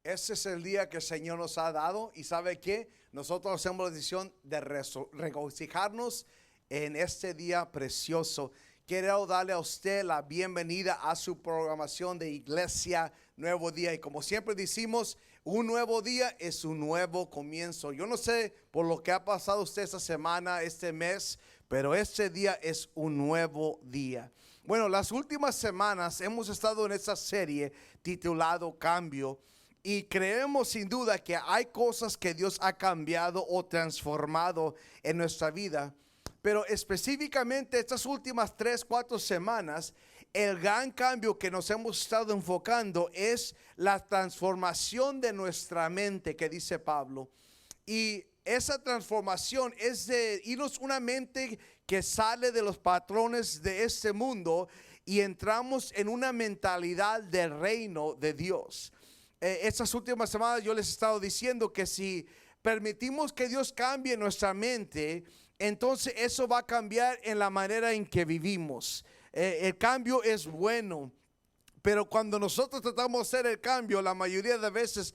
Este es el día que el Señor nos ha dado y ¿sabe qué? Nosotros hacemos la decisión de regocijarnos en este día precioso. Quiero darle a usted la bienvenida a su programación de Iglesia Nuevo Día. Y como siempre decimos, un nuevo día es un nuevo comienzo. Yo no sé por lo que ha pasado usted esta semana, este mes, pero este día es un nuevo día. Bueno, las últimas semanas hemos estado en esta serie titulado Cambio. Y creemos sin duda que hay cosas que Dios ha cambiado o transformado en nuestra vida. Pero específicamente estas últimas 3-4 semanas, el gran cambio que nos hemos estado enfocando es la transformación de nuestra mente, que dice Pablo. Y esa transformación es de irnos una mente que sale de los patrones de este mundo y entramos en una mentalidad del reino de Dios. Estas últimas semanas yo les he estado diciendo que si permitimos que Dios cambie nuestra mente, entonces eso va a cambiar en la manera en que vivimos. El cambio es bueno, pero cuando nosotros tratamos de hacer el cambio, la mayoría de veces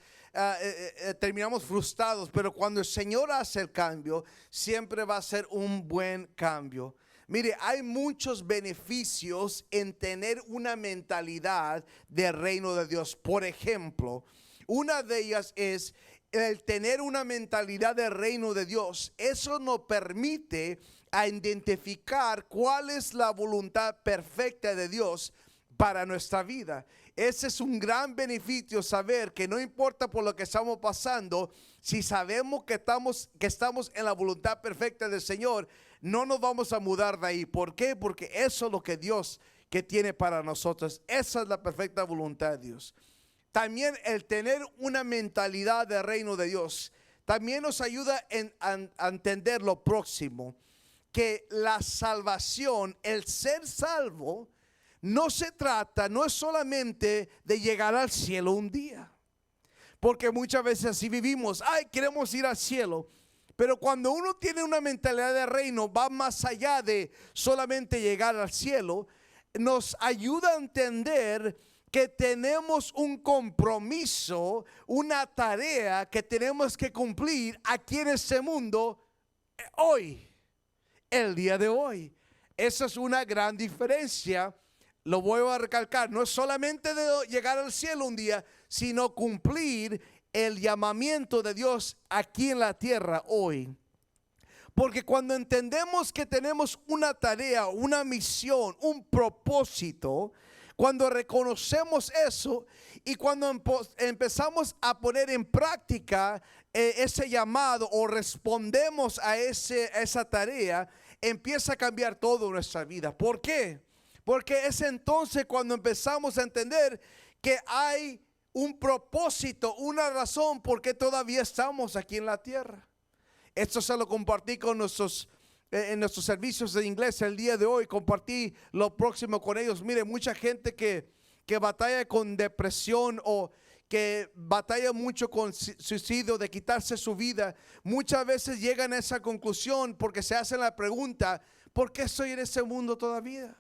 terminamos frustrados. Pero cuando el Señor hace el cambio, siempre va a ser un buen cambio. Mire, hay muchos beneficios en tener una mentalidad del reino de Dios. Por ejemplo, una de ellas es el tener una mentalidad del reino de Dios. Eso nos permite a identificar cuál es la voluntad perfecta de Dios para nuestra vida. Ese es un gran beneficio, saber que no importa por lo que estamos pasando, si sabemos que estamos en la voluntad perfecta del Señor, no nos vamos a mudar de ahí. ¿Por qué? Porque eso es lo que Dios que tiene para nosotros. Esa es la perfecta voluntad de Dios. También el tener una mentalidad del reino de Dios también nos ayuda a entender lo próximo, que la salvación, el ser salvo, no es solamente de llegar al cielo un día. Porque muchas veces así vivimos, queremos ir al cielo. Pero cuando uno tiene una mentalidad de reino, va más allá de solamente llegar al cielo. Nos ayuda a entender que tenemos un compromiso, una tarea que tenemos que cumplir aquí en este mundo hoy, el día de hoy. Esa es una gran diferencia. Lo vuelvo a recalcar, no es solamente de llegar al cielo un día, sino cumplir el llamamiento de Dios aquí en la tierra hoy. Porque cuando entendemos que tenemos una tarea, una misión, un propósito, cuando reconocemos eso y cuando empezamos a poner en práctica ese llamado o respondemos a esa tarea, empieza a cambiar todo nuestra vida. ¿Por qué? Porque es entonces cuando empezamos a entender que hay un propósito, una razón por qué todavía estamos aquí en la tierra. Esto se lo compartí con en nuestros servicios de inglés el día de hoy. Compartí lo próximo con ellos. Mire, mucha gente que batalla con depresión o que batalla mucho con suicidio, de quitarse su vida, muchas veces llegan a esa conclusión porque se hacen la pregunta: ¿por qué estoy en ese mundo todavía?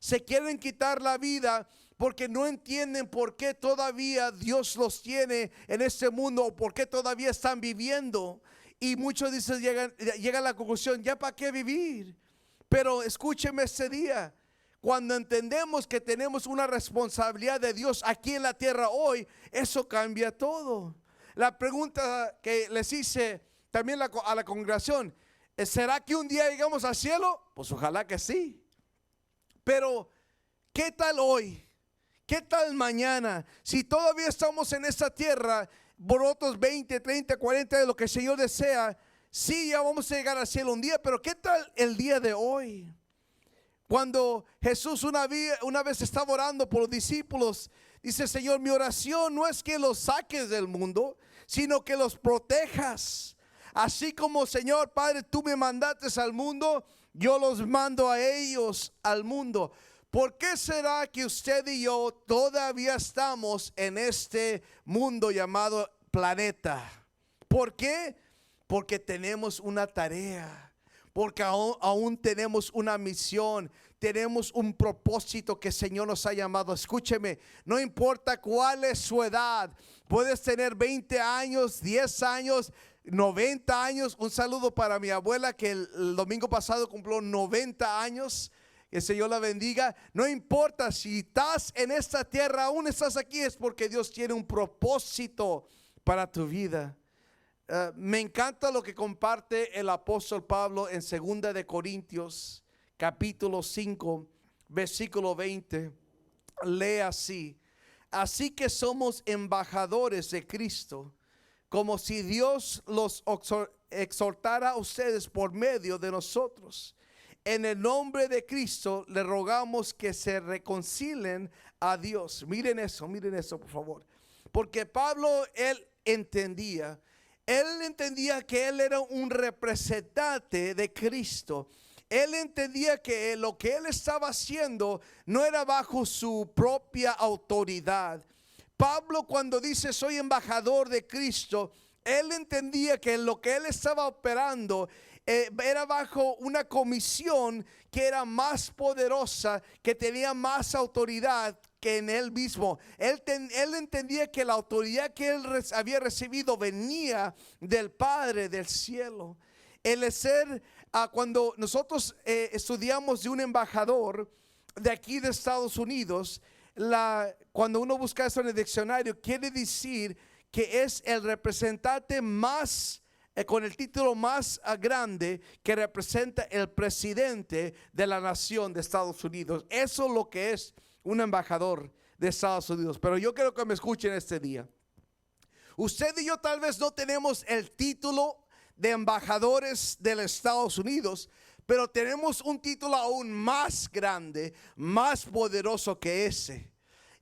Se quieren quitar la vida porque no entienden por qué todavía Dios los tiene en este mundo o por qué todavía están viviendo. Y muchos dicen, llegan a la conclusión: ¿ya para qué vivir? Pero escúcheme este día, cuando entendemos que tenemos una responsabilidad de Dios aquí en la tierra hoy, eso cambia todo. La pregunta que les hice también a la congregación: ¿será que un día llegamos al cielo? Pues ojalá que sí. Pero ¿qué tal hoy? ¿Qué tal mañana? Si todavía estamos en esta tierra por otros 20, 30, 40 de lo que el Señor desea, sí, ya vamos a llegar al cielo un día, pero ¿qué tal el día de hoy? Cuando Jesús una vez estaba orando por los discípulos, dice: Señor, mi oración no es que los saques del mundo, sino que los protejas. Así como, Señor Padre, tú me mandaste al mundo, yo los mando a ellos al mundo. ¿Por qué será que usted y yo todavía estamos en este mundo llamado planeta? ¿Por qué? Porque tenemos una tarea, porque aún tenemos una misión, tenemos un propósito que el Señor nos ha llamado. Escúcheme, no importa cuál es su edad. Puedes tener 20 años, 10 años, 90 años. Un saludo para mi abuela que el domingo pasado cumplió 90 años. Que el Señor la bendiga. No importa si estás en esta tierra, aún estás aquí, es porque Dios tiene un propósito para tu vida. Me encanta lo que comparte el apóstol Pablo en 2 de Corintios capítulo 5 versículo 20. Lee así: así que somos embajadores de Cristo, como si Dios los exhortara a ustedes por medio de nosotros. En el nombre de Cristo le rogamos que se reconcilien a Dios. Miren eso por favor. Porque Pablo, él entendía que él era un representante de Cristo. Él entendía que lo que él estaba haciendo no era bajo su propia autoridad. Pablo, cuando dice soy embajador de Cristo, él entendía que lo que él estaba operando era bajo una comisión que era más poderosa, que tenía más autoridad que en él mismo. Él entendía que la autoridad que él había recibido venía del Padre del cielo. El ser, cuando nosotros estudiamos de un embajador de aquí de Estados Unidos, cuando uno busca eso en el diccionario, quiere decir que es el representante más con el título más grande que representa el presidente de la nación de Estados Unidos. Eso es lo que es un embajador de Estados Unidos. Pero yo quiero que me escuchen este día. Usted y yo tal vez no tenemos el título de embajadores de los Estados Unidos, pero tenemos un título aún más grande, más poderoso que ese.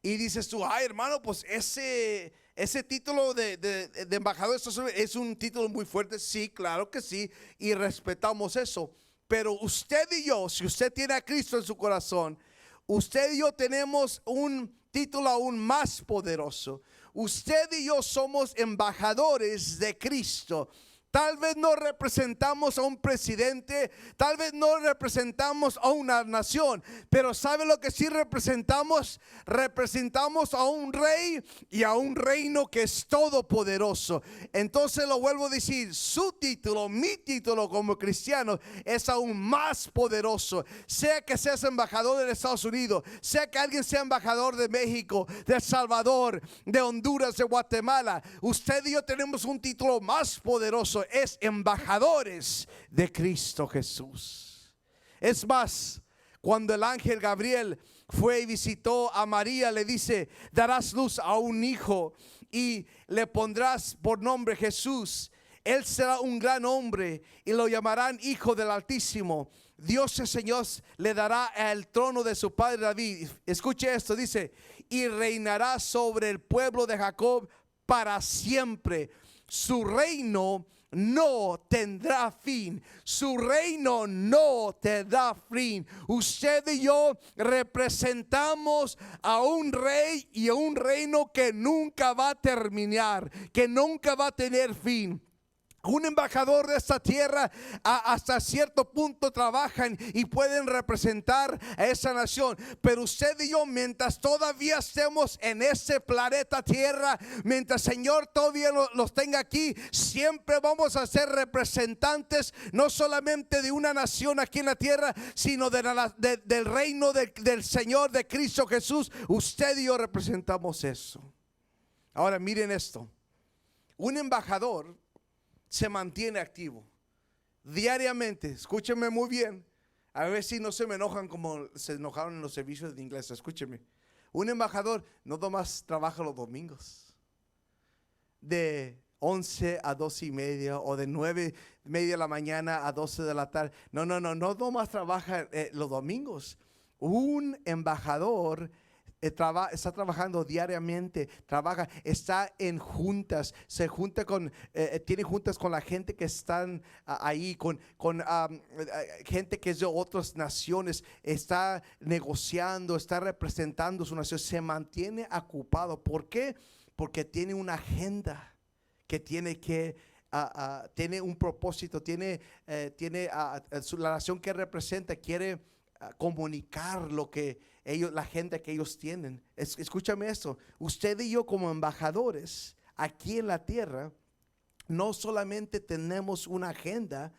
Y dices tú, ay hermano, pues ese título de embajador de Estados Unidos es un título muy fuerte. Sí, claro que sí, y respetamos eso. Pero usted y yo, si usted tiene a Cristo en su corazón, usted y yo tenemos un título aún más poderoso. Usted y yo somos embajadores de Cristo. Tal vez no representamos a un presidente, tal vez no representamos a una nación, pero ¿sabe lo que sí representamos? Representamos a un rey y a un reino que es todopoderoso. Entonces lo vuelvo a decir, su título, mi título como cristiano es aún más poderoso. Sea que seas embajador de Estados Unidos, sea que alguien sea embajador de México, de El Salvador, de Honduras, de Guatemala, usted y yo tenemos un título más poderoso. Es embajadores de Cristo Jesús. Es más, cuando el ángel Gabriel fue y visitó a María, le dice: darás luz a un hijo y le pondrás por nombre Jesús. Él será un gran hombre y lo llamarán Hijo del Altísimo. Dios el Señor le dará el trono de su padre David. Escuche esto, dice: y reinará sobre el pueblo de Jacob para siempre. Su reino no tendrá fin. Su reino no tendrá fin. Usted y yo representamos a un rey y a un reino que nunca va a terminar, que nunca va a tener fin. Un embajador de esta tierra hasta cierto punto trabajan y pueden representar a esa nación, pero usted y yo, mientras todavía estemos en ese planeta tierra, mientras el Señor todavía los tenga aquí, siempre vamos a ser representantes no solamente de una nación aquí en la tierra, sino del reino del Señor, de Cristo Jesús. Usted y yo representamos eso. Ahora miren esto: un embajador se mantiene activo diariamente. Escúcheme muy bien, a ver si no se me enojan como se enojaron en los servicios de inglés. Escúcheme, un embajador no nomás trabaja los domingos de 11 a 12 y media o de 9:30 de la mañana a 12 de la tarde. No nomás trabaja los domingos. Un embajador está trabajando diariamente, está en juntas, tiene juntas con la gente que están ahí, con gente que es de otras naciones, está negociando, está representando su nación, se mantiene ocupado. ¿Por qué? Porque tiene una agenda que tiene un propósito, tiene la nación que representa, quiere comunicar lo que ellos, la agenda que ellos tienen. Escúchame esto, usted y yo como embajadores aquí en la tierra, no solamente tenemos una agenda,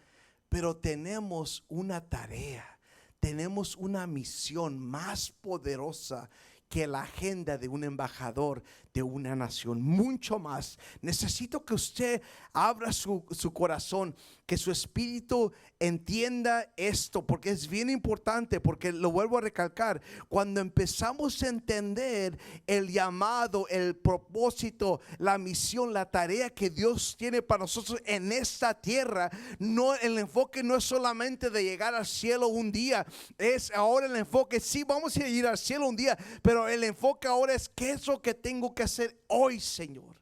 pero tenemos una tarea, tenemos una misión más poderosa que la agenda de un embajador de una nación, mucho más. Necesito que usted abra su corazón, que su espíritu entienda esto, porque es bien importante, porque lo vuelvo a recalcar, cuando empezamos a entender el llamado, el propósito, la misión, la tarea que Dios tiene para nosotros en esta tierra, no, el enfoque no es solamente de llegar al cielo un día, es ahora el enfoque, sí vamos a ir al cielo un día, pero el enfoque ahora es qué es lo que tengo que hacer hoy, Señor.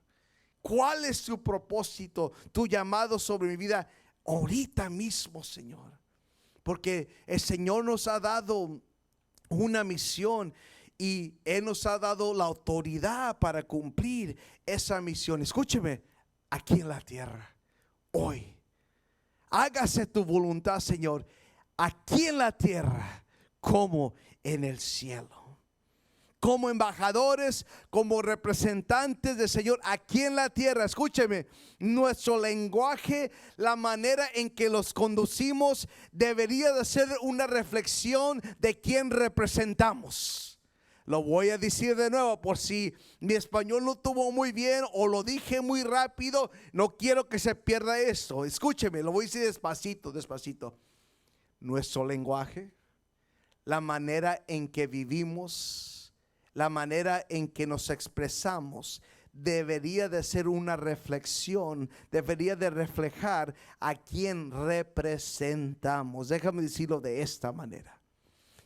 ¿Cuál es tu propósito, tu llamado sobre mi vida ahorita mismo, Señor? Porque el Señor nos ha dado una misión y Él nos ha dado la autoridad para cumplir esa misión. Escúcheme, aquí en la tierra, hoy, hágase tu voluntad, Señor, aquí en la tierra como en el cielo. Como embajadores, como representantes del Señor aquí en la tierra, escúcheme, nuestro lenguaje, la manera en que los conducimos debería de ser una reflexión de quién representamos. Lo voy a decir de nuevo por si mi español no estuvo muy bien o lo dije muy rápido. No quiero que se pierda esto. Escúcheme, lo voy a decir despacito, despacito. Nuestro lenguaje, la manera en que vivimos, la manera en que nos expresamos debería de ser una reflexión, debería de reflejar a quien representamos. Déjame decirlo de esta manera.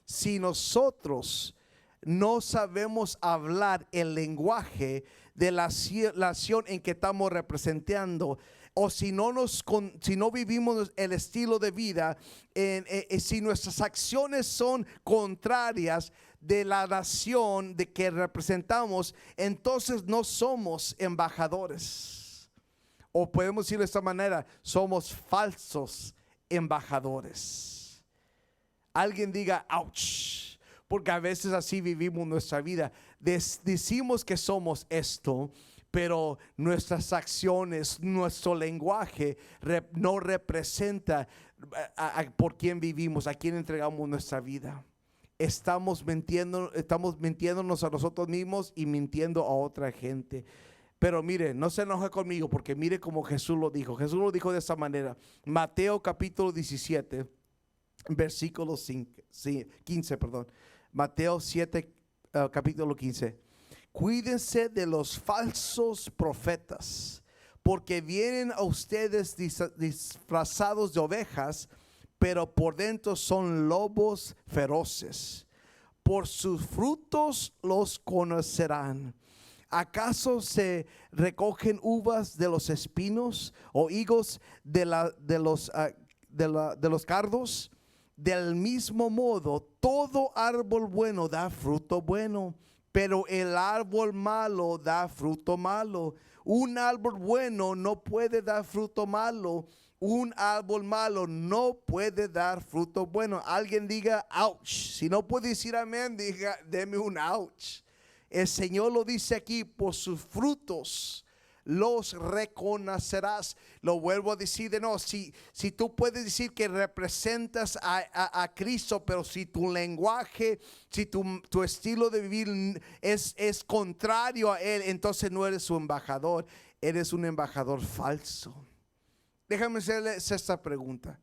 Si nosotros no sabemos hablar el lenguaje de la nación en que estamos representando, o si no vivimos el estilo de vida, si nuestras acciones son contrarias de la nación de que representamos, entonces no somos embajadores. O podemos decir de esta manera, somos falsos embajadores. Alguien diga ouch, porque a veces así vivimos nuestra vida. Decimos que somos esto, pero nuestras acciones, nuestro lenguaje no representa por quién vivimos, a quién entregamos nuestra vida. Estamos mintiéndonos a nosotros mismos y mintiendo a otra gente. Pero mire, no se enoje conmigo, porque mire como Jesús lo dijo. Jesús lo dijo de esta manera. Mateo capítulo 17, versículo 15, perdón. Mateo 7, capítulo 15. Cuídense de los falsos profetas, porque vienen a ustedes disfrazados de ovejas, pero por dentro son lobos feroces. Por sus frutos los conocerán. ¿Acaso se recogen uvas de los espinos o higos de los cardos? Del mismo modo, todo árbol bueno da fruto bueno, pero el árbol malo da fruto malo. Un árbol bueno no puede dar fruto malo. Un árbol malo no puede dar fruto bueno. Alguien diga ouch. Si no puede decir amén, diga deme un ouch. El Señor lo dice aquí, por sus frutos los reconocerás. Lo vuelvo a decir de nuevo, si tú puedes decir que representas a Cristo, pero si tu lenguaje, si tu estilo de vivir es contrario a Él, entonces no eres su embajador, eres un embajador falso. Déjame hacerles esta pregunta.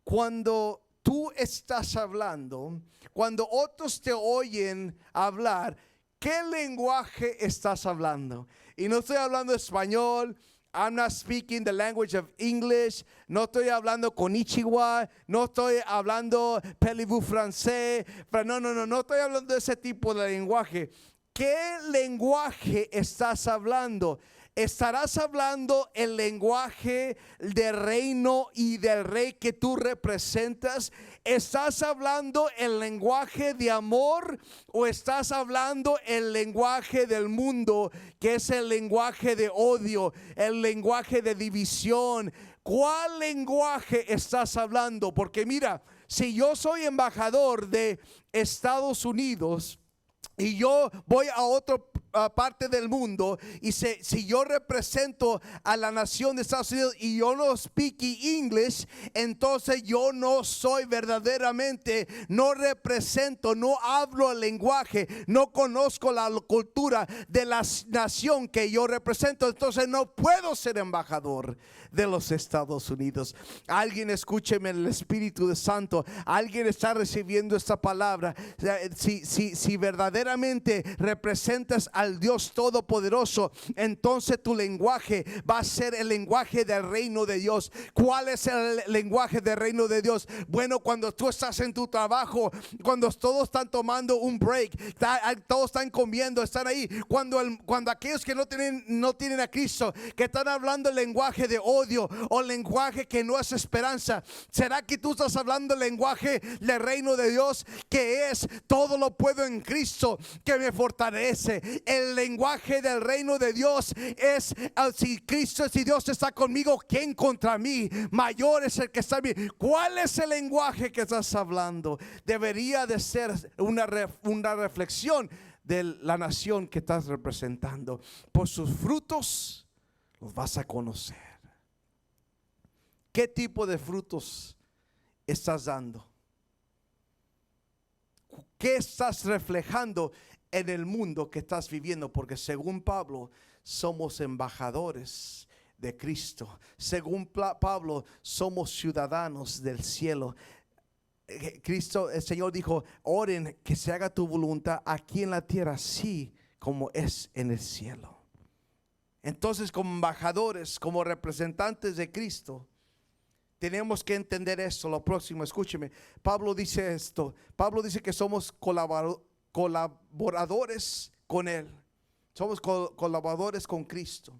Cuando tú estás hablando, cuando otros te oyen hablar, ¿qué lenguaje estás hablando? Y no estoy hablando español. I'm not speaking the language of English. No estoy hablando konnichiwa. No estoy hablando parlez-vous francés. No estoy hablando de ese tipo de lenguaje. ¿Qué lenguaje estás hablando? ¿Estarás hablando el lenguaje del reino y del rey que tú representas? ¿Estás hablando el lenguaje de amor o estás hablando el lenguaje del mundo, que es el lenguaje de odio, el lenguaje de división? ¿Cuál lenguaje estás hablando? Porque mira, si yo soy embajador de Estados Unidos y yo voy a otra parte del mundo, y si yo represento a la nación de Estados Unidos y yo no speak English, entonces yo no soy verdaderamente, no represento, no hablo el lenguaje, no conozco la cultura de la nación que yo represento, entonces no puedo ser embajador de los Estados Unidos. Alguien escúcheme, el Espíritu Santo, alguien está recibiendo esta palabra. Si verdaderamente representas al Dios Todopoderoso, entonces tu lenguaje va a ser el lenguaje del reino de Dios. ¿Cuál es el lenguaje del reino de Dios? Bueno, cuando tú estás en tu trabajo, cuando todos están tomando un break, todos están comiendo, están ahí, cuando aquellos que no tienen a Cristo, que están hablando el lenguaje de odio o lenguaje que no es esperanza, ¿será que tú estás hablando el lenguaje del reino de Dios, que es todo lo puedo en Cristo que me fortalece? El lenguaje del reino de Dios es: si Dios está conmigo, ¿quién contra mí? Mayor es el que está en mí. ¿Cuál es el lenguaje que estás hablando? Debería de ser una reflexión de la nación que estás representando. Por sus frutos los vas a conocer. ¿Qué tipo de frutos estás dando? ¿Qué estás reflejando en el mundo que estás viviendo? Porque según Pablo, somos embajadores de Cristo. Según Pablo, somos ciudadanos del cielo. Cristo, el Señor dijo: oren que se haga tu voluntad aquí en la tierra, así como es en el cielo. Entonces, como embajadores, como representantes de Cristo, tenemos que entender esto. Lo próximo, escúcheme. Pablo dice esto. Pablo dice que somos colaboradores con Él. Somos colaboradores con Cristo.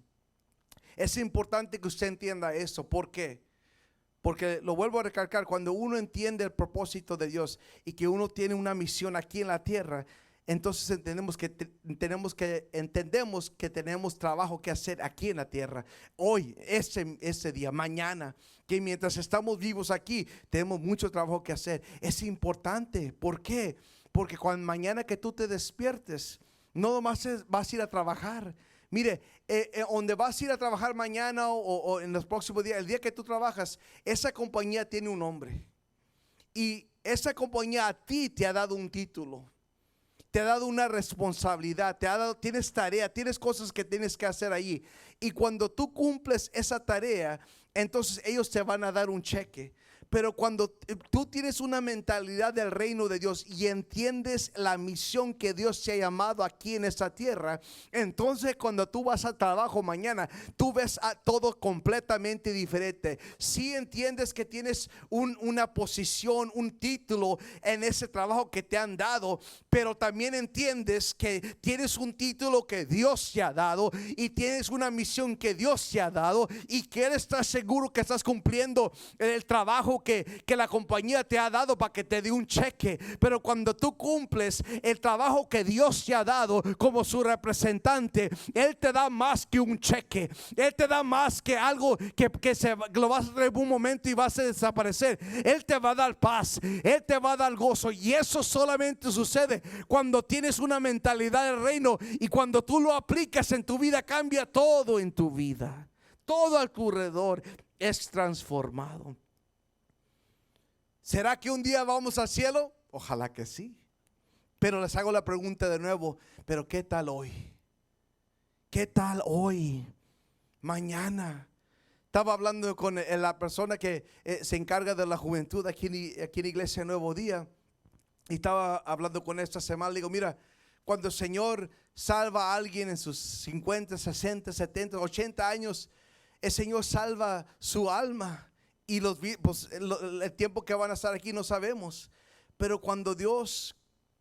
Es importante que usted entienda eso. ¿Por qué? Porque lo vuelvo a recalcar, cuando uno entiende el propósito de Dios y que uno tiene una misión aquí en la tierra, entonces entendemos que tenemos trabajo que hacer aquí en la tierra. Hoy, ese día, mañana, que mientras estamos vivos aquí, tenemos mucho trabajo que hacer. Es importante. ¿Por qué? Porque cuando mañana que tú te despiertes, no nomás vas a ir a trabajar. Mire, donde vas a ir a trabajar mañana o en los próximos días, el día que tú trabajas, esa compañía tiene un nombre. Y esa compañía a ti te ha dado un título, te ha dado una responsabilidad, tienes tarea, tienes cosas que tienes que hacer allí. Y cuando tú cumples esa tarea, entonces ellos te van a dar un cheque. Pero cuando tú tienes una mentalidad del reino de Dios y entiendes la misión que Dios te ha llamado aquí en esta tierra, entonces cuando tú vas al trabajo mañana, tú ves a todo completamente diferente. Si entiendes que tienes una posición, un título en ese trabajo que te han dado, pero también entiendes que tienes un título que Dios te ha dado y tienes una misión que Dios te ha dado, y que Él está seguro que estás cumpliendo el trabajo que la compañía te ha dado para que te dé un cheque. Pero cuando tú cumples el trabajo que Dios te ha dado como su representante, Él te da más que un cheque. Él te da más que algo que lo vas a traer un momento y vas a desaparecer. Él te va a dar paz, Él te va a dar gozo. Y eso solamente sucede cuando tienes una mentalidad del reino, y cuando tú lo aplicas en tu vida, cambia todo en tu vida. Todo a tu alrededor es transformado. ¿Será que un día vamos al cielo? Ojalá que sí. Pero les hago la pregunta de nuevo: ¿pero qué tal hoy? ¿Qué tal hoy? Mañana. Estaba hablando con la persona que se encarga de la juventud aquí en Iglesia Nuevo Día, y estaba hablando con esta semana. Le digo: mira, cuando el Señor salva a alguien en sus 50, 60, 70, 80 años, el Señor salva su alma. Y el tiempo que van a estar aquí no sabemos. Pero cuando Dios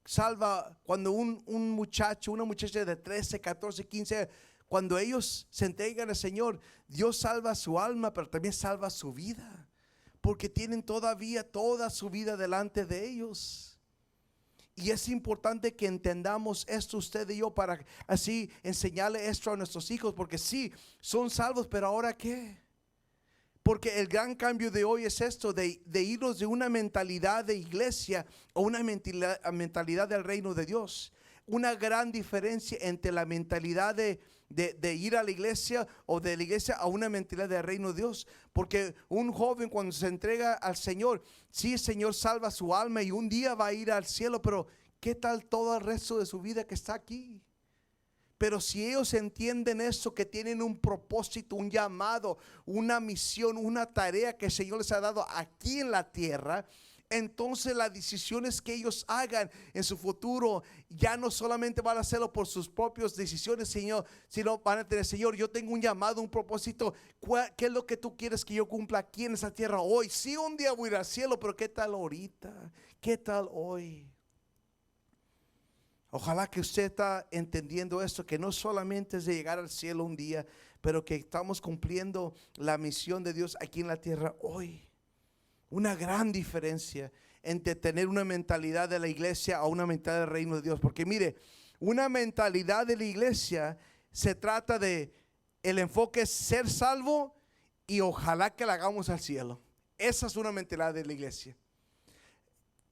salva, cuando un muchacho, una muchacha de 13, 14, 15, cuando ellos se entregan al Señor, Dios salva su alma, pero también salva su vida, porque tienen todavía toda su vida delante de ellos. Y es importante que entendamos esto, usted y yo, para así enseñarle esto a nuestros hijos. Porque sí, son salvos, pero ahora ¿qué? Porque el gran cambio de hoy es esto, de irnos de una mentalidad de iglesia a una mentalidad del reino de Dios. Una gran diferencia entre la mentalidad de ir a la iglesia o de la iglesia a una mentalidad del reino de Dios. Porque un joven cuando se entrega al Señor, sí, el Señor salva su alma y un día va a ir al cielo, pero ¿qué tal todo el resto de su vida que está aquí? Pero si ellos entienden eso, que tienen un propósito, un llamado, una misión, una tarea que el Señor les ha dado aquí en la tierra, entonces las decisiones que ellos hagan en su futuro ya no solamente van a hacerlo por sus propias decisiones, Señor, sino van a tener, Señor, yo tengo un llamado, un propósito. ¿Qué es lo que tú quieres que yo cumpla aquí en esa tierra hoy? Sí, un día voy a ir al cielo, pero ¿qué tal ahorita? ¿Qué tal hoy? Ojalá que usted está entendiendo esto, que no solamente es de llegar al cielo un día, pero que estamos cumpliendo la misión de Dios aquí en la tierra hoy. Una gran diferencia entre tener una mentalidad de la iglesia a una mentalidad del reino de Dios. Porque mire, una mentalidad de la iglesia se trata de, el enfoque es ser salvo y ojalá que la hagamos al cielo. Esa es una mentalidad de la iglesia.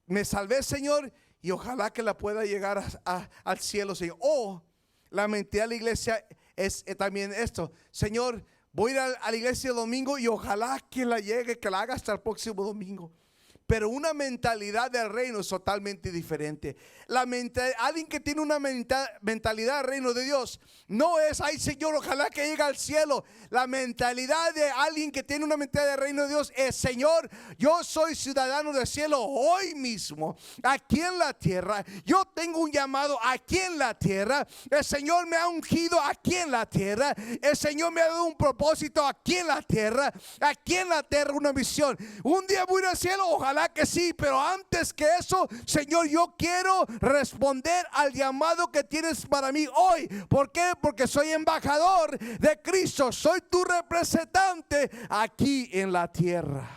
Me salvé, Señor, y ojalá que la pueda llegar al cielo, Señor. O la mentalidad de la iglesia es también esto: Señor, voy a ir a la iglesia el domingo y ojalá que la llegue, que la haga hasta el próximo domingo. Pero una mentalidad del reino es totalmente diferente. Alguien que tiene una mentalidad del reino de Dios no es, ay Señor, ojalá que llegue al cielo. La mentalidad de alguien que tiene una mentalidad del reino de Dios es, Señor, yo soy ciudadano del cielo hoy mismo, aquí en la tierra. Yo tengo un llamado aquí en la tierra. El Señor me ha ungido aquí en la tierra. El Señor me ha dado un propósito aquí en la tierra. Aquí en la tierra una misión. Un día voy a ir al cielo, ojalá que sí, pero antes que eso, Señor, yo quiero responder al llamado que tienes para mí hoy. ¿Por qué? Porque soy embajador de Cristo, soy tu representante aquí en la tierra.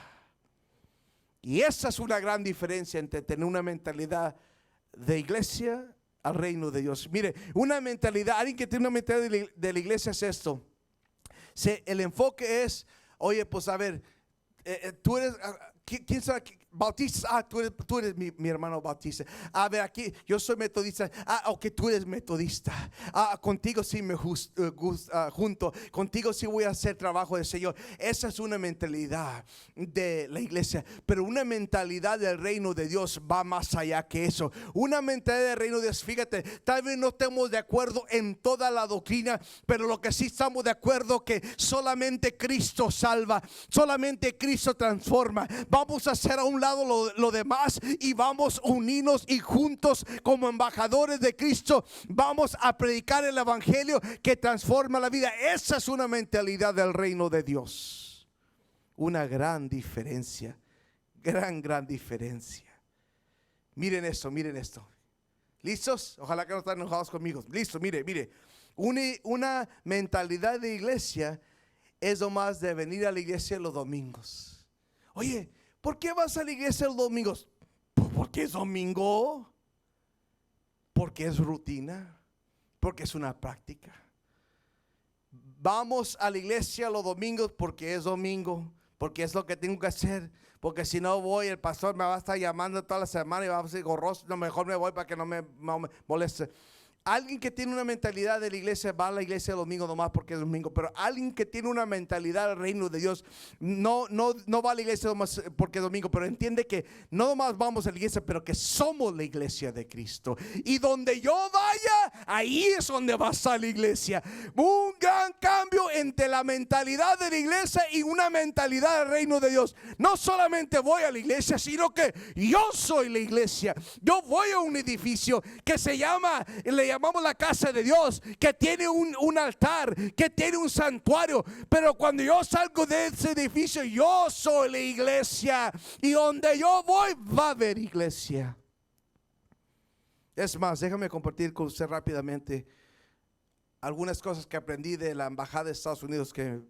Y esa es una gran diferencia entre tener una mentalidad de iglesia al reino de Dios. Mire, una mentalidad, alguien que tiene una mentalidad de la iglesia es esto. El enfoque es, oye, pues a ver, tú eres, ¿quién sabe? Bautista, tú eres mi hermano Bautista. A ver, aquí yo soy metodista. Ok, tú eres metodista. Contigo sí me junto. Contigo sí voy a hacer trabajo del Señor. Esa es una mentalidad de la iglesia. Pero una mentalidad del reino de Dios va más allá que eso. Una mentalidad del reino de Dios, fíjate, tal vez no estemos de acuerdo en toda la doctrina, pero lo que sí estamos de acuerdo que solamente Cristo salva, solamente Cristo transforma. Vamos a hacer a un lado lo demás y vamos a unirnos y juntos como embajadores de Cristo vamos a predicar el evangelio que transforma la vida. Esa es una mentalidad del reino de Dios. Una gran diferencia, gran diferencia. Miren esto, miren esto. ¿Listos? Ojalá que no estén enojados conmigo. Listo, mire. Una mentalidad de iglesia es nomás de venir a la iglesia los domingos. Oye, ¿por qué vas a la iglesia los domingos? Porque es domingo, porque es rutina, porque es una práctica. Vamos a la iglesia los domingos porque es domingo, porque es lo que tengo que hacer. Porque si no voy, el pastor me va a estar llamando toda la semana y va a ser gorroso. No, mejor me voy para que no me moleste. Alguien que tiene una mentalidad de la iglesia va a la iglesia el domingo nomás porque es domingo. Pero alguien que tiene una mentalidad del reino de Dios no va a la iglesia nomás porque es domingo, pero entiende que no nomás vamos a la iglesia, pero que somos la iglesia de Cristo. Y donde yo vaya, ahí es donde va a estar la iglesia. Un gran cambio entre la mentalidad de la iglesia y una mentalidad del reino de Dios. No solamente voy a la iglesia, sino que yo soy la iglesia. Yo voy a un edificio que se llama, le llamamos la casa de Dios, que tiene un altar, que tiene un santuario. Pero cuando yo salgo de ese edificio, yo soy la iglesia. Y donde yo voy, va a haber iglesia. Es más, déjame compartir con usted rápidamente algunas cosas que aprendí de la embajada de Estados Unidos que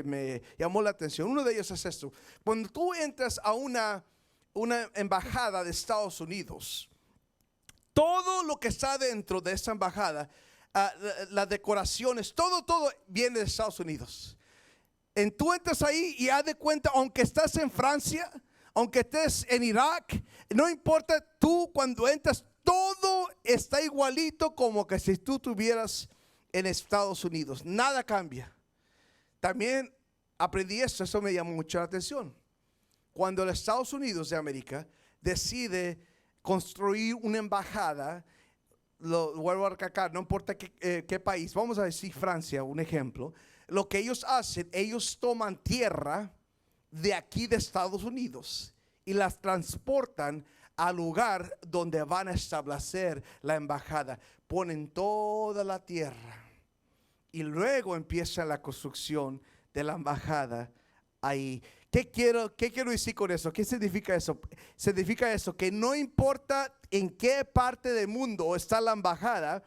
me llamó la atención. Uno de ellos es esto: cuando tú entras a una embajada de Estados Unidos, todo lo que está dentro de esa embajada, las decoraciones, todo viene de Estados Unidos. tú entras ahí y haz de cuenta, aunque estás en Francia, aunque estés en Irak, no importa, tú cuando entras, todo está igualito como que si tú estuvieras en Estados Unidos. Nada cambia. También aprendí esto, eso me llamó mucho la atención. Cuando los Estados Unidos de América decide construir una embajada, lo vuelvo a recalcar, no importa qué país, vamos a decir Francia, un ejemplo. Lo que ellos hacen, ellos toman tierra de aquí de Estados Unidos y las transportan al lugar donde van a establecer la embajada. Ponen toda la tierra y luego empieza la construcción de la embajada ahí. ¿Qué quiero decir con eso? ¿Qué significa eso? Significa eso, que no importa en qué parte del mundo está la embajada,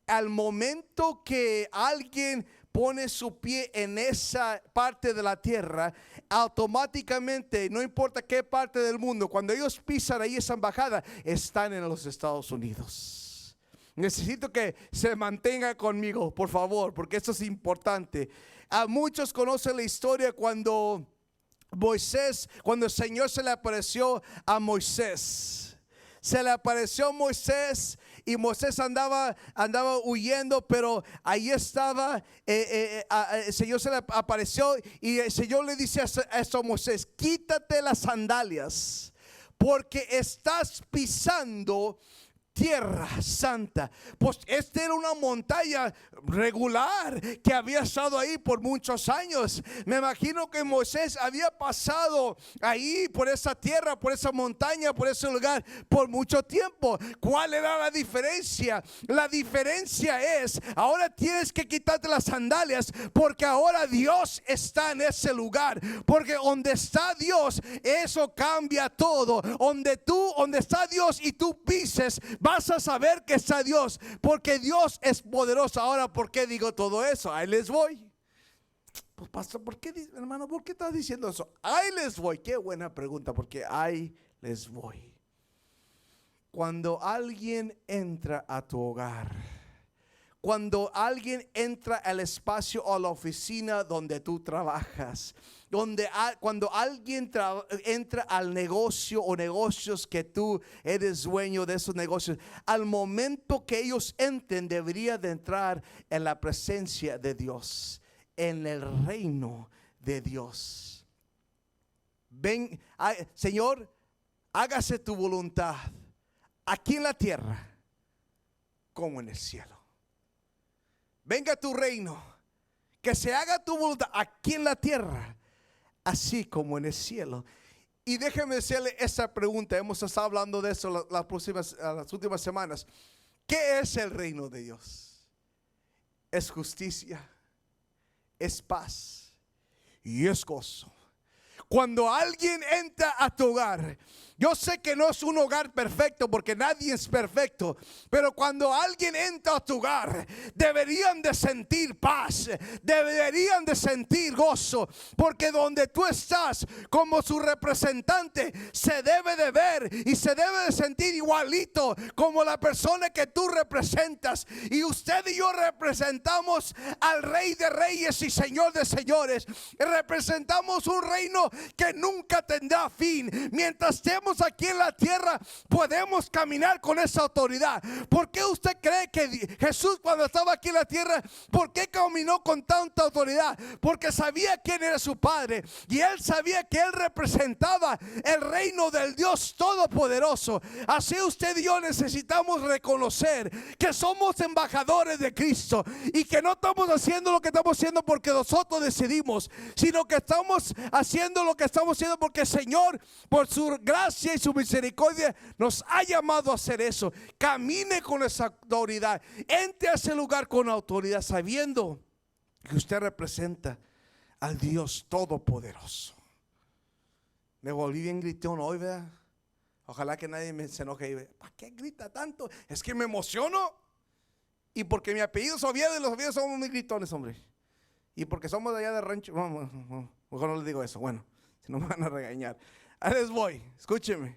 al momento que alguien pone su pie en esa parte de la tierra, automáticamente, no importa qué parte del mundo, cuando ellos pisan ahí esa embajada, están en los Estados Unidos. Necesito que se mantenga conmigo, por favor, porque esto es importante. A muchos conocen la historia cuando el Señor se le apareció a Moisés. Se le apareció a Moisés y Moisés andaba huyendo, pero ahí estaba, el Señor se le apareció y el Señor le dice a Moisés: quítate las sandalias porque estás pisando tierra santa. Pues esta era una montaña regular que había estado ahí por muchos años. Me imagino que Moisés había pasado ahí por esa tierra, por esa montaña, por ese lugar por mucho tiempo. ¿Cuál era la diferencia? La diferencia es, ahora tienes que quitarte las sandalias porque ahora Dios está en ese lugar. Porque donde está Dios, eso cambia todo. Donde está Dios y tú pises, vas a saber que está Dios, porque Dios es poderoso. Ahora, ¿por qué digo todo eso? Ahí les voy. Pues pastor, ¿por qué, hermano? ¿Por qué estás diciendo eso? Ahí les voy. Qué buena pregunta, porque ahí les voy. Cuando alguien entra a tu hogar, cuando alguien entra al espacio o a la oficina donde tú trabajas, cuando alguien entra al negocio o negocios que tú eres dueño de esos negocios, al momento que ellos entren, debería de entrar en la presencia de Dios, en el reino de Dios. Ven, Señor, hágase tu voluntad aquí en la tierra como en el cielo. Venga tu reino, que se haga tu voluntad aquí en la tierra, así como en el cielo. Y déjeme hacerle esa pregunta. Hemos estado hablando de eso las últimas semanas. ¿Qué es el reino de Dios? Es justicia, es paz y es gozo. Cuando alguien entra a tu hogar, yo sé que no es un hogar perfecto porque nadie es perfecto, pero cuando alguien entra a tu hogar, deberían de sentir paz, deberían de sentir gozo, porque donde tú estás como su representante, se debe de ver y se debe de sentir igualito como la persona que tú representas. Y usted y yo representamos al Rey de Reyes y Señor de Señores. Representamos un reino que nunca tendrá fin. Mientras estemos aquí en la tierra, podemos caminar con esa autoridad. ¿Por qué usted cree que Jesús, cuando estaba aquí en la tierra, por qué caminó con tanta autoridad? Porque sabía quién era su Padre, y él sabía que él representaba el reino del Dios Todopoderoso. Así usted y yo necesitamos reconocer que somos embajadores de Cristo y que no estamos haciendo lo que estamos haciendo porque nosotros decidimos, sino que estamos haciendo lo que estamos haciendo porque el Señor, por su gracia y su misericordia, nos ha llamado a hacer eso. Camine con esa autoridad, entre a ese lugar con autoridad, sabiendo que usted representa al Dios Todopoderoso. Me volví bien gritón hoy, ¿verdad? Ojalá que nadie se enoje. ¿Para qué grita tanto? Es que me emociono. Y porque mi apellido es Oviedo y los Oviedos somos muy gritones, hombre. Y porque somos de allá de rancho. Mejor no les digo eso. Bueno, si no me van a regañar. Ahí les voy, escúcheme.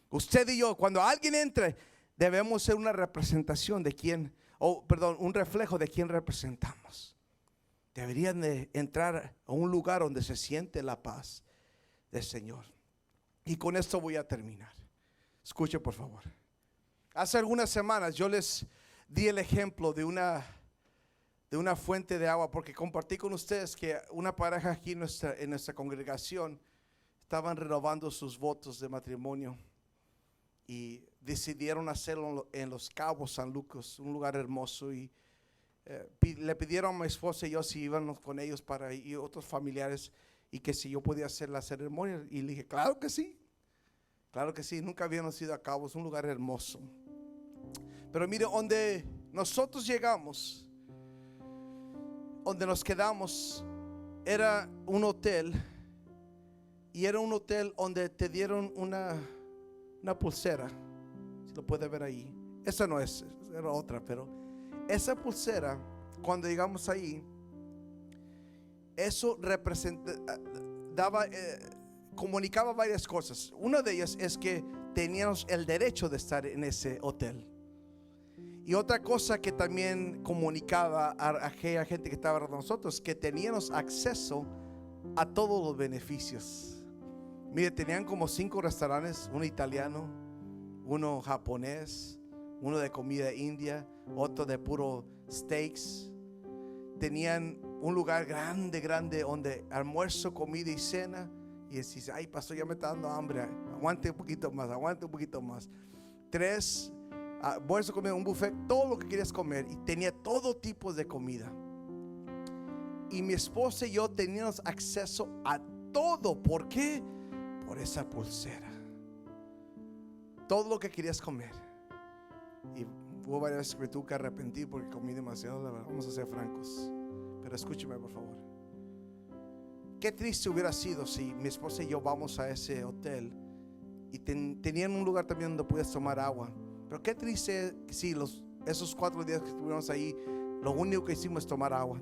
Usted y yo, cuando alguien entre, debemos ser una representación de quién, un reflejo de quién representamos. deberían de entrar a un lugar donde se siente la paz del Señor. Y con esto voy a terminar. Escuche por favor. Hace algunas semanas yo les di el ejemplo de una fuente de agua, porque compartí con ustedes que una pareja aquí en nuestra congregación estaban renovando sus votos de matrimonio y decidieron hacerlo en Los Cabos, San Lucas, un lugar hermoso. Y le pidieron a mi esposa y yo si íbamos con ellos y otros familiares, y que si yo podía hacer la ceremonia. Y le dije, claro que sí, nunca habíamos ido a Cabos, un lugar hermoso. Pero mire, donde nosotros llegamos, donde nos quedamos, era un hotel. Y era un hotel donde te dieron una pulsera, si lo puede ver ahí. Esa no es, era otra, pero esa pulsera, cuando llegamos ahí, eso comunicaba varias cosas. Una de ellas es que teníamos el derecho de estar en ese hotel. Y otra cosa que también comunicaba a aquella gente que estaba con nosotros, que teníamos acceso a todos los beneficios. Mire, tenían como 5 restaurantes, uno italiano, uno japonés, uno de comida india, otro de puro steaks. Tenían un lugar grande donde almuerzo, comida y cena. Y decís, ay pastor, ya me está dando hambre, aguante un poquito más. 3, almuerzo, comida, un buffet, todo lo que querías comer. Y tenía todo tipo de comida. Y mi esposa y yo teníamos acceso a todo. ¿Por qué? Por esa pulsera. Todo lo que querías comer. Y hubo varias veces que me tuve que arrepentir porque comí demasiado, la verdad. Vamos a ser francos. Pero escúcheme por favor. Qué triste hubiera sido si mi esposa y yo vamos a ese hotel y tenían un lugar también donde puedes tomar agua. Pero qué triste si esos 4 días que estuvimos ahí, lo único que hicimos es tomar agua.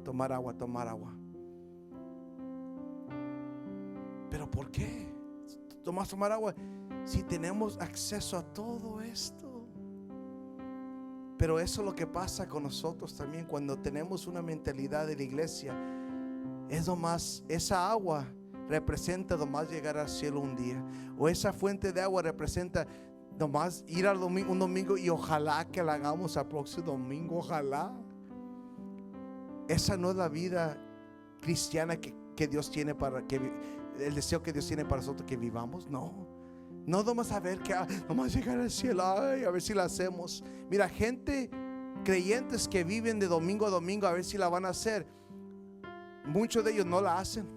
Pero ¿por qué tomar agua si tenemos acceso a todo esto? Pero eso es lo que pasa con nosotros también cuando tenemos una mentalidad de la iglesia. Es nomás, esa agua representa nomás llegar al cielo un día, o esa fuente de agua representa nomás ir al domingo, un domingo, y ojalá que la hagamos al próximo domingo, ojalá. Esa no es la vida cristiana que Dios tiene el deseo que Dios tiene para nosotros que vivamos. No vamos a ver que vamos a llegar al cielo, ay, a ver si la hacemos. Mira, gente, creyentes que viven de domingo a domingo a ver si la van a hacer. Muchos de ellos no la hacen,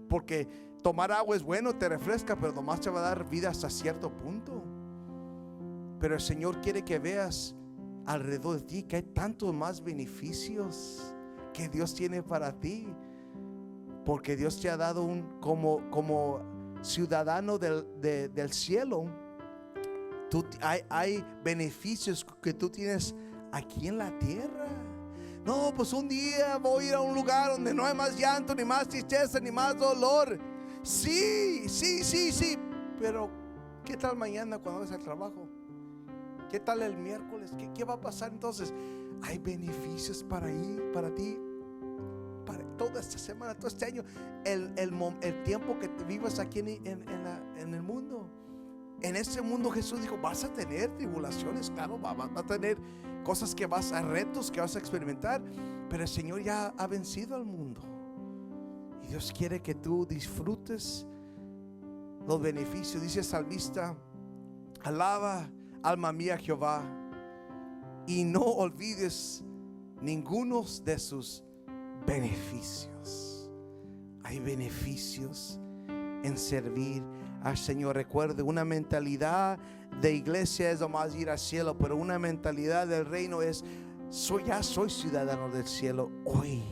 porque tomar agua es bueno, te refresca, pero nomás te va a dar vida hasta cierto punto. Pero el Señor quiere que veas alrededor de ti que hay tantos más beneficios que Dios tiene para ti, porque Dios te ha dado como ciudadano del cielo. Hay beneficios que tú tienes aquí en la tierra. No, pues un día voy a ir a un lugar donde no hay más llanto, ni más tristeza, ni más dolor. Sí, pero ¿qué tal mañana cuando vas al trabajo? ¿Qué tal el miércoles? ¿Qué va a pasar entonces? Hay beneficios para ti, para toda esta semana, todo este año, el tiempo que te vivas aquí en el mundo. En este mundo Jesús dijo, vas a tener tribulaciones, claro, vas a tener cosas retos que vas a experimentar, pero el Señor ya ha vencido al mundo. Y Dios quiere que tú disfrutes los beneficios. Dice el salmista, alaba alma mía Jehová, y no olvides ninguno de sus beneficios. Hay beneficios en servir al Señor. Recuerde, una mentalidad de iglesia es nomás ir al cielo, pero una mentalidad del reino es ya soy ciudadano del cielo. Hoy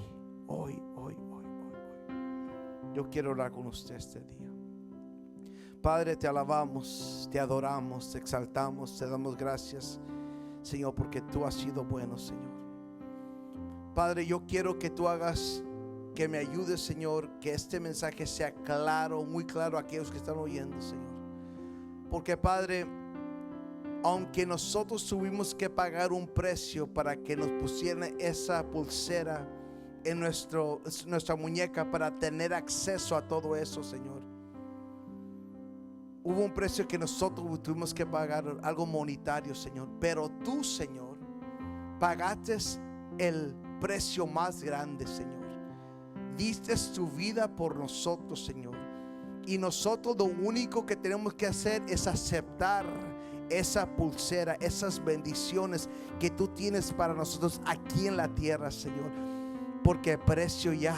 yo quiero orar con usted este día. Padre, te alabamos, te adoramos, te exaltamos, te damos gracias, Señor, porque tú has sido bueno, Señor. Padre, yo quiero que tú que me ayudes, Señor, que este mensaje sea claro, muy claro a aquellos que están oyendo, Señor. Porque, Padre, aunque nosotros tuvimos que pagar un precio para que nos pusieran esa pulsera, en nuestra muñeca para tener acceso a todo eso, Señor. Hubo un precio que nosotros tuvimos que pagar, algo monetario, Señor. Pero tú, Señor, pagaste el precio más grande, Señor. Diste tu vida por nosotros, Señor. Y nosotros lo único que tenemos que hacer es aceptar esa pulsera, esas bendiciones que tú tienes para nosotros aquí en la tierra, Señor. Porque el precio ya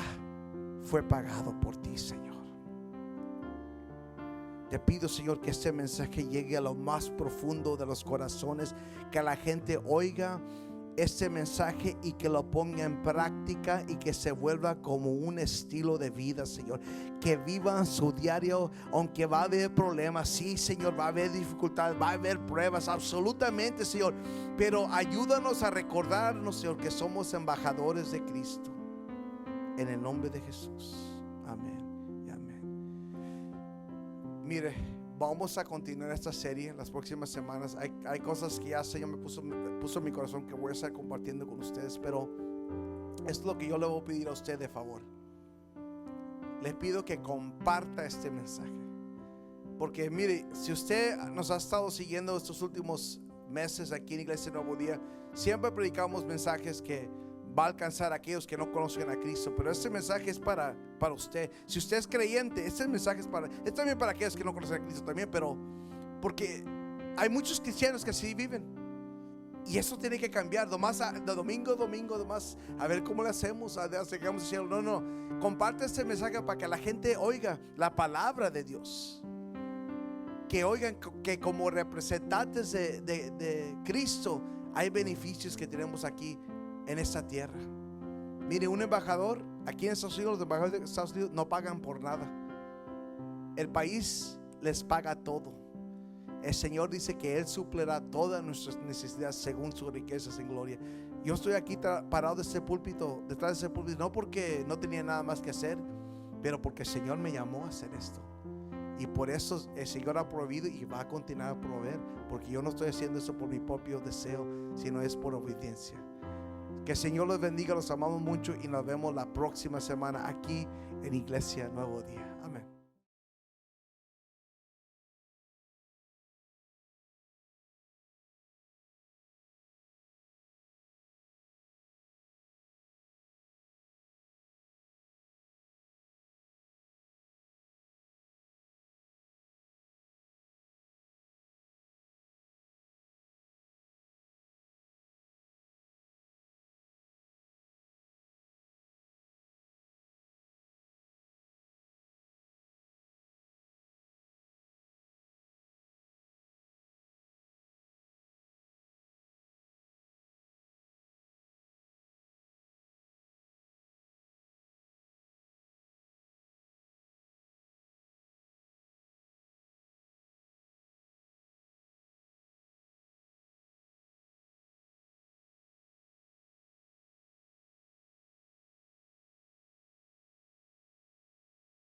fue pagado por ti, Señor. Te pido, Señor, que este mensaje llegue a lo más profundo de los corazones, que la gente oiga este mensaje y que lo ponga en práctica y que se vuelva como un estilo de vida, Señor. Que vivan su diario, aunque va a haber problemas, sí, Señor, va a haber dificultades, va a haber pruebas, absolutamente, Señor. Pero ayúdanos a recordarnos, Señor, que somos embajadores de Cristo. En el nombre de Jesús. Amén. Mire, vamos a continuar esta serie en las próximas semanas. Hay cosas que ya Señor me puso en mi corazón que voy a estar compartiendo con ustedes, pero es lo que yo le voy a pedir a usted de favor. Les pido que comparta este mensaje, porque mire, si usted nos ha estado siguiendo estos últimos meses aquí en Iglesia Nuevo Día, siempre predicamos mensajes que va a alcanzar a aquellos que no conocen a Cristo. Pero este mensaje es para usted. Si usted es creyente, este mensaje es también para aquellos que no conocen a Cristo también. Pero porque hay muchos cristianos que así viven, y eso tiene que cambiar. De domingo a domingo, nomás a ver cómo le hacemos, llegamos al cielo. No, comparte este mensaje para que la gente oiga la palabra de Dios, que oigan que como representantes de Cristo hay beneficios que tenemos aquí en esta tierra. Mire, un embajador aquí en Estados Unidos, los embajadores de Estados Unidos no pagan por nada. El país les paga todo. El Señor dice que Él suplirá todas nuestras necesidades según sus riquezas en gloria. Yo estoy aquí parado de este púlpito, detrás de ese púlpito, no porque no tenía nada más que hacer, pero porque el Señor me llamó a hacer esto. Y por eso el Señor ha proveído y va a continuar a proveer, porque yo no estoy haciendo eso por mi propio deseo, sino es por obediencia. Que el Señor los bendiga, los amamos mucho y nos vemos la próxima semana aquí en Iglesia Nuevo Día. Amén.